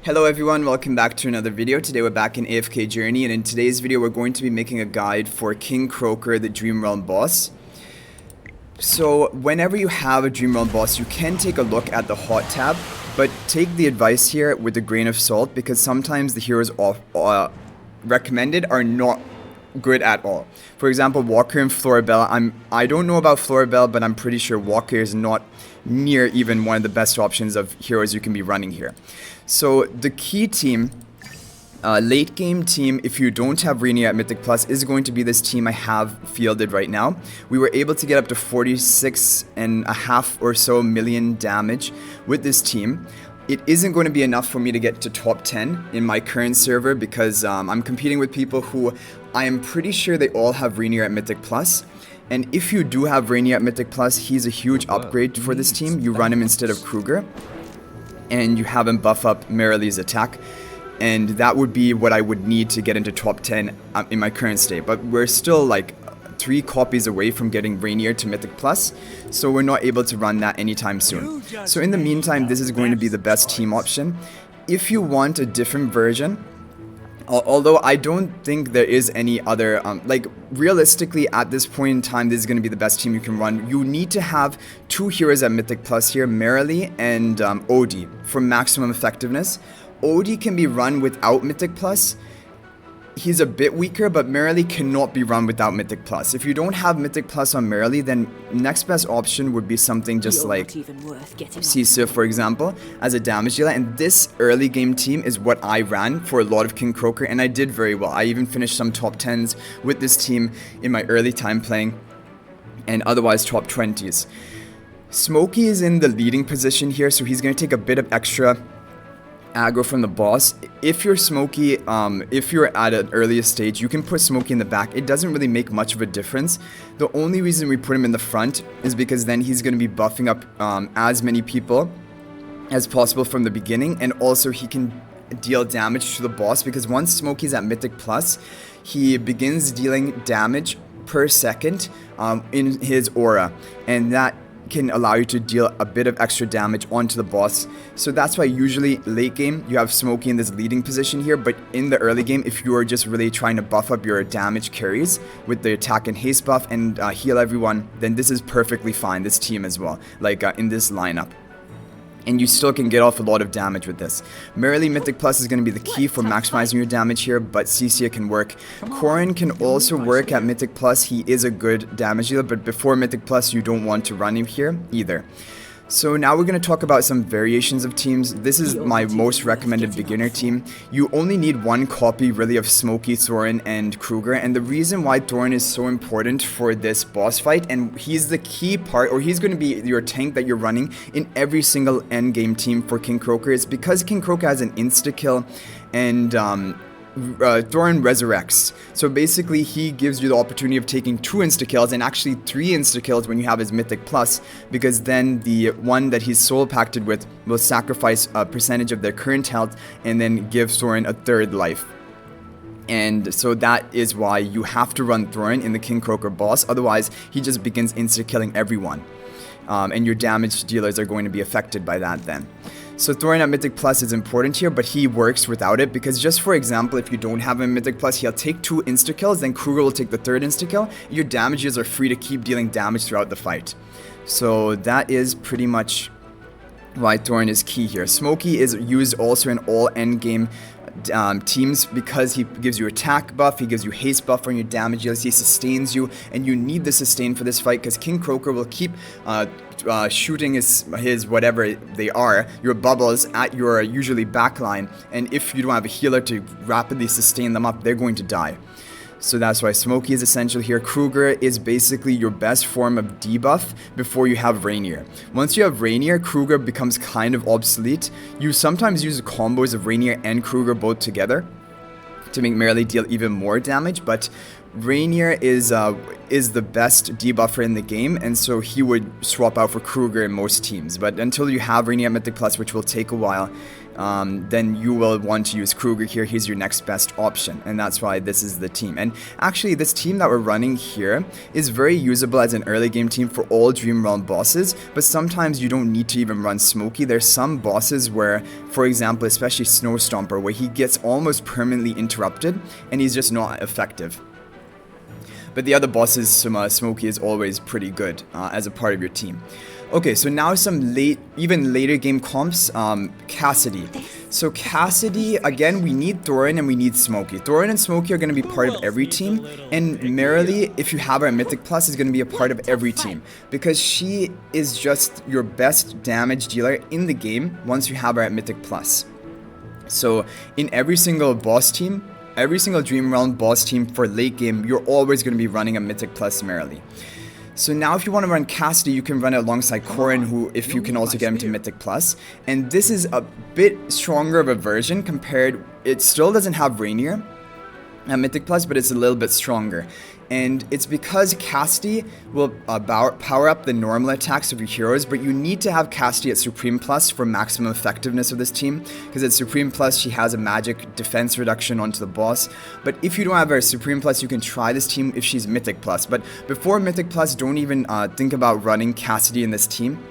Hello everyone, welcome back to another video. Today we're back in AFK Journey, and in today's video we're going to be making a guide for King Croaker, the Dream Realm boss. So whenever you have a Dream Realm boss, you can take a look at the hot tab, but take the advice here with a grain of salt because sometimes the heroes recommended are not good at all. For example, Walker and Floribella. I don't know about Floribella, but I'm pretty sure Walker is not near even one of the best options of heroes you can be running here. So the key team, late game team, if you don't have Rainier at Mythic Plus, is going to be this team I have fielded right now. We were able to get up to 46.5 or so million damage with this team. It isn't going to be enough for me to get to top 10 in my current server because I'm competing with people who I am pretty sure they all have Rainier at Mythic Plus. And if you do have Rainier at Mythic Plus, he's a huge upgrade for this team. You run him instead of Kruger, and you have him buff up Merrily's attack. And that would be what I would need to get into top 10 in my current state. But we're still like 3 copies away from getting Rainier to Mythic Plus, so we're not able to run that anytime soon. So in the meantime, this is going to be the best team option. If you want a different version, although I don't think there is any other, like realistically at this point in time, this is going to be the best team you can run. You need to have 2 heroes at Mythic Plus here, Merrily and Odie, for maximum effectiveness. Odie can be run without Mythic Plus. He's a bit weaker, but Merrily cannot be run without Mythic Plus. If you don't have Mythic Plus on Merrily, then next best option would be something just like Cecil, for example, as a damage dealer. And this early game team is what I ran for a lot of King Croaker, and I did very well. I even finished some top 10s with this team in my early time playing, and otherwise top 20s. Smokey is in the leading position here, so he's going to take a bit of extra aggro from the boss. If you're Smokey, if you're at an earlier stage, you can put Smokey in the back. It doesn't really make much of a difference. The only reason we put him in the front is because then he's going to be buffing up as many people as possible from the beginning, and also he can deal damage to the boss because once Smokey's at Mythic Plus, he begins dealing damage per second in his aura, and that can allow you to deal a bit of extra damage onto the boss. So that's why usually late game you have Smokey in this leading position here, but in the early game, if you are just really trying to buff up your damage carries with the attack and haste buff and heal everyone, then this is perfectly fine, this team as well, like in this lineup. And you still can get off a lot of damage with this. Merrily Mythic Plus is going to be the key for maximizing your damage here, but Cecia can work. Corin can also work at Mythic Plus. He is a good damage dealer, but before Mythic Plus, you don't want to run him here either. So now we're going to talk about some variations of teams. This is my most recommended beginner team. You only need 1 copy really of Smokey, Thorin, and Kruger, and the reason why Thorin is so important for this boss fight, and he's the key part, or he's going to be your tank that you're running in every single endgame team for King Croaker, is because King Croaker has an insta-kill, and Thorin resurrects. So basically he gives you the opportunity of taking 2 insta-kills and actually 3 insta-kills when you have his Mythic Plus, because then the one that he's soul pacted with will sacrifice a percentage of their current health and then give Thorin a 3rd life. And so that is why you have to run Thorin in the King Croaker boss, otherwise he just begins insta-killing everyone. And your damage dealers are going to be affected by that then. So Thorin at Mythic Plus is important here, but he works without it because just for example, if you don't have him in Mythic Plus, he'll take 2 insta-kills, then Kruger will take the 3rd insta-kill. Your damages are free to keep dealing damage throughout the fight. So that is pretty much why Thorin is key here. Smokey is used also in all endgame teams because he gives you attack buff, he gives you haste buff on your damage dealers, he sustains you, and you need the sustain for this fight because King Croaker will keep shooting his whatever they are, your bubbles at your usually backline, and if you don't have a healer to rapidly sustain them up, they're going to die. So that's why Smokey is essential here. Kruger is basically your best form of debuff before you have Rainier. Once you have Rainier, Kruger becomes kind of obsolete. You sometimes use combos of Rainier and Kruger both together to make Merrily deal even more damage, but Rainier is the best debuffer in the game, and so he would swap out for Croaker in most teams. But until you have Rainier at Mythic Plus, which will take a while, then you will want to use Croaker here. He's your next best option, and that's why this is the team. And actually, this team that we're running here is very usable as an early game team for all Dream Realm bosses, but sometimes you don't need to even run Smokey. There's some bosses where, for example, especially Snow Stomper, where he gets almost permanently interrupted, and he's just not effective. But the other bosses, Smokey is always pretty good as a part of your team. Okay, so now some even later game comps, Cassidy. So Cassidy, again, we need Thorin and we need Smokey. Thorin and Smokey are going to be part of every team, and Merrily, if you have her at Mythic Plus, is going to be a part of every team, because she is just your best damage dealer in the game once you have her at Mythic Plus. So in every single boss team, every single Dream Realm boss team for late game, you're always going to be running a Mythic Plus Merrily. So now if you want to run Cassidy, you can run it alongside Corin, who, if you can also get him to Mythic Plus. And this is a bit stronger of a version compared, it still doesn't have Rainier at Mythic Plus, but it's a little bit stronger. And it's because Cassidy will power up the normal attacks of your heroes, but you need to have Cassidy at Supreme Plus for maximum effectiveness of this team, because at Supreme Plus she has a magic defense reduction onto the boss. But if you don't have her at Supreme Plus, you can try this team if she's Mythic Plus. But before Mythic Plus, don't even think about running Cassidy in this team.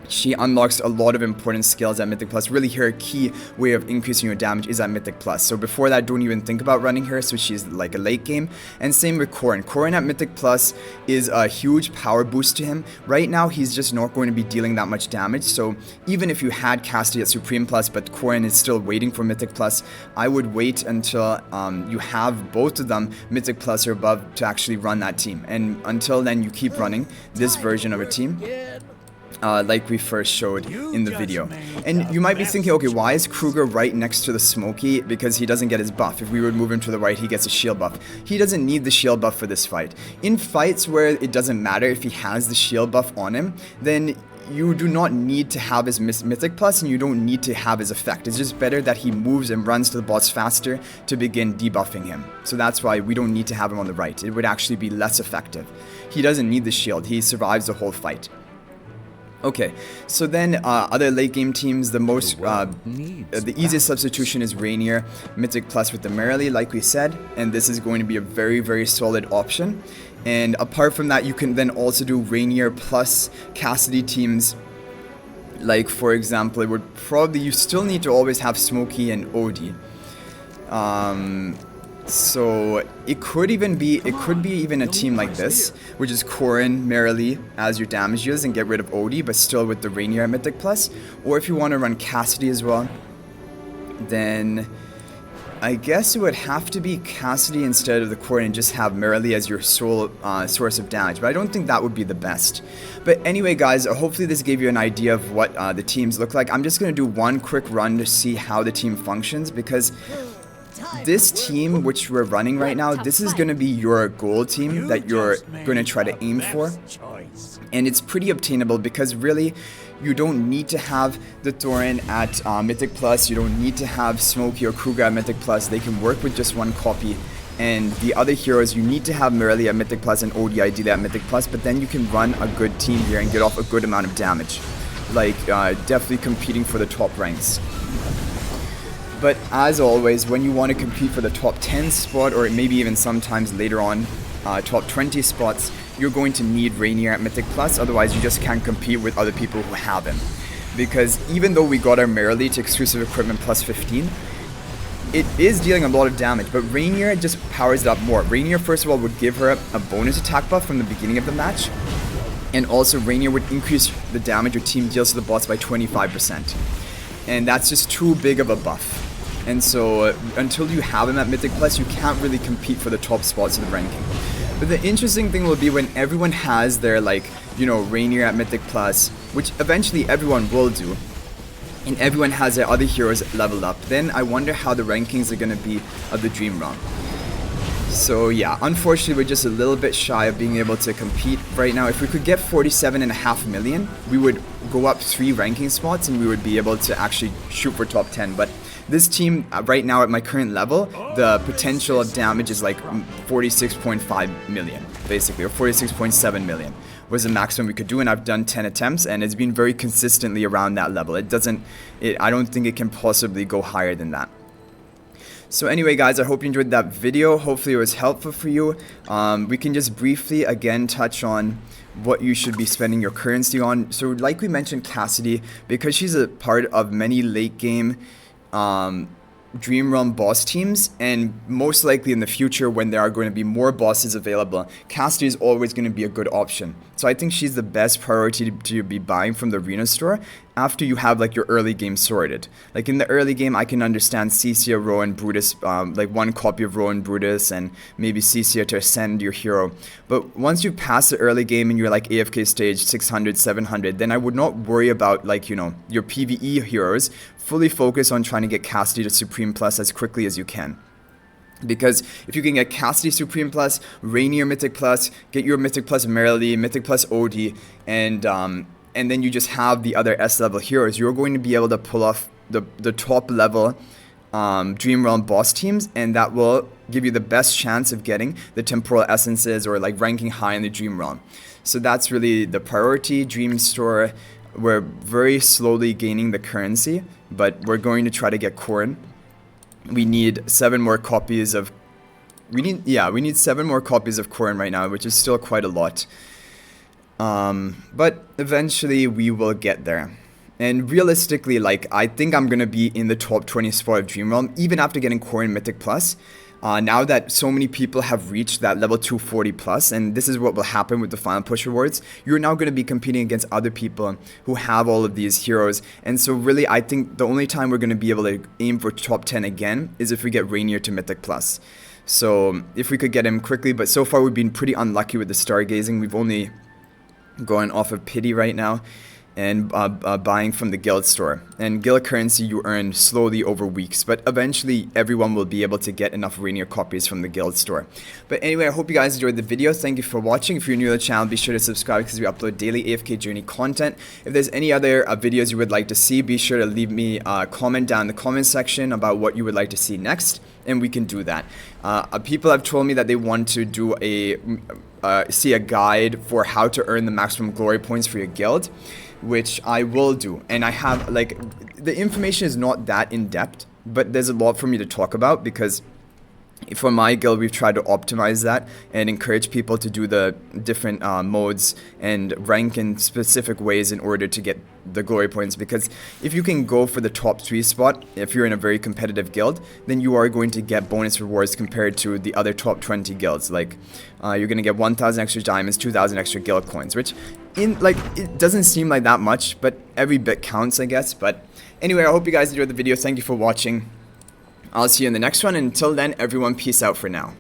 She unlocks a lot of important skills at Mythic Plus. Really, her key way of increasing your damage is at Mythic Plus. So before that, don't even think about running her, so she's like a late game. And same with Corin. Corin at Mythic Plus is a huge power boost to him. Right now, he's just not going to be dealing that much damage. So even if you had Cassidy at Supreme Plus, but Corin is still waiting for Mythic Plus, I would wait until you have both of them Mythic Plus or above to actually run that team. And until then, you keep running this version of a team. Like we first showed in the video. And you might be thinking, okay, why is Kruger right next to the Smokey? Because he doesn't get his buff. If we would move him to the right, he gets a shield buff. He doesn't need the shield buff for this fight. In fights where it doesn't matter if he has the shield buff on him, then you do not need to have his Mythic Plus, and you don't need to have his effect. It's just better that he moves and runs to the boss faster to begin debuffing him. So that's why we don't need to have him on the right. It would actually be less effective. He doesn't need the shield. He survives the whole fight. Okay, so then other late game teams, the easiest substitution is Rainier, Mythic Plus with the Merrily, like we said, and this is going to be a very, very solid option. And apart from that, you can then also do Rainier plus Cassidy teams. Like, for example, it would probably, you still need to always have Smokey and Odie. So it could be even a team like this, which is Corin, Merrily as your damage dealers and get rid of Odie, but still with the Rainier at Mythic Plus. Or if you want to run Cassidy as well, then I guess it would have to be Cassidy instead of the Corin and just have Merrily as your sole source of damage. But I don't think that would be the best. But anyway, guys, hopefully this gave you an idea of what the teams look like. I'm just going to do one quick run to see how the team functions, because this team which we're running right now, this is going to be your goal team that you're going to try to aim for. And it's pretty obtainable because really you don't need to have the Thorin at Mythic Plus. You don't need to have Smokey or Kruger at Mythic Plus. They can work with just one copy. And the other heroes, you need to have Merrily at Mythic Plus and Odie ideally at Mythic Plus, but then you can run a good team here and get off a good amount of damage. Like, definitely competing for the top ranks. But as always, when you want to compete for the top 10 spot, or maybe even sometimes later on, top 20 spots, you're going to need Rainier at Mythic Plus, otherwise you just can't compete with other people who have him. Because even though we got our Merrily to exclusive equipment plus 15, it is dealing a lot of damage, but Rainier just powers it up more. Rainier, first of all, would give her a bonus attack buff from the beginning of the match, and also Rainier would increase the damage your team deals to the boss by 25%. And that's just too big of a buff. And so until you have him at Mythic Plus, you can't really compete for the top spots of the ranking. But the interesting thing will be when everyone has their, like, you know, Rainier at Mythic Plus, which eventually everyone will do, and everyone has their other heroes leveled up, then I wonder how the rankings are going to be of the Dream Realm. So yeah, unfortunately we're just a little bit shy of being able to compete right now. If we could get 47.5 million, we would go up 3 ranking spots and we would be able to actually shoot for top 10. But this team right now at my current level, the potential of damage is like 46.5 million basically, or 46.7 million was the maximum we could do, and I've done 10 attempts and it's been very consistently around that level. I don't think it can possibly go higher than that. So anyway guys, I hope you enjoyed that video. Hopefully it was helpful for you. We can just briefly again touch on what you should be spending your currency on. So like we mentioned, Cassidy, because she's a part of many late game Dream Realm boss teams, and most likely in the future when there are going to be more bosses available, Cassidy is always going to be a good option. So I think she's the best priority to be buying from the arena store after you have like your early game sorted. Like in the early game, I can understand Cecia, Rowan, Brutus, like one copy of Rowan, Brutus, and maybe Cecia to ascend your hero. But once you pass the early game and you're like AFK stage 600, 700, then I would not worry about like, you know, your PvE heroes. Fully focus on trying to get Cassidy to Supreme Plus as quickly as you can. Because if you can get Cassidy Supreme Plus, Rainier Mythic Plus, get your Mythic Plus Marilee, Mythic Plus OD, and then you just have the other S level heroes, you're going to be able to pull off the top level Dream Realm boss teams, and that will give you the best chance of getting the temporal essences or like ranking high in the Dream Realm. So that's really the priority. Dream Store, we're very slowly gaining the currency, but we're going to try to get Corrin. We need 7 more copies of... we need 7 more copies of Corrin right now, which is still quite a lot. But eventually we will get there. And realistically, like, I think I'm going to be in the top 20 spot of Dream Realm, even after getting Corrin Mythic Plus. Now that so many people have reached that level 240 plus, and this is what will happen with the final push rewards, you're now going to be competing against other people who have all of these heroes. And so really, I think the only time we're going to be able to aim for top 10 again is if we get Rainier to Mythic Plus. So if we could get him quickly, but so far we've been pretty unlucky with the stargazing. We've only gone off of pity right now, and buying from the guild store. And guild currency you earn slowly over weeks, but eventually everyone will be able to get enough Rainier copies from the guild store. But anyway, I hope you guys enjoyed the video. Thank you for watching. If you're new to the channel, be sure to subscribe because we upload daily AFK Journey content. If there's any other videos you would like to see, be sure to leave me a comment down in the comment section about what you would like to see next, and we can do that. People have told me that they want to do see a guide for how to earn the maximum glory points for your guild, which I will do. And I have, like, the information is not that in-depth, but there's a lot for me to talk about because for my guild we've tried to optimize that and encourage people to do the different modes and rank in specific ways in order to get the glory points. Because if you can go for the top 3 spot, if you're in a very competitive guild, then you are going to get bonus rewards compared to the other top 20 guilds. Like you're going to get 1,000 extra diamonds, 2,000 extra guild coins, which it doesn't seem like that much, but every bit counts, I guess. But anyway, I hope you guys enjoyed the video. Thank you for watching. I'll see you in the next one. Until then, everyone, peace out for now.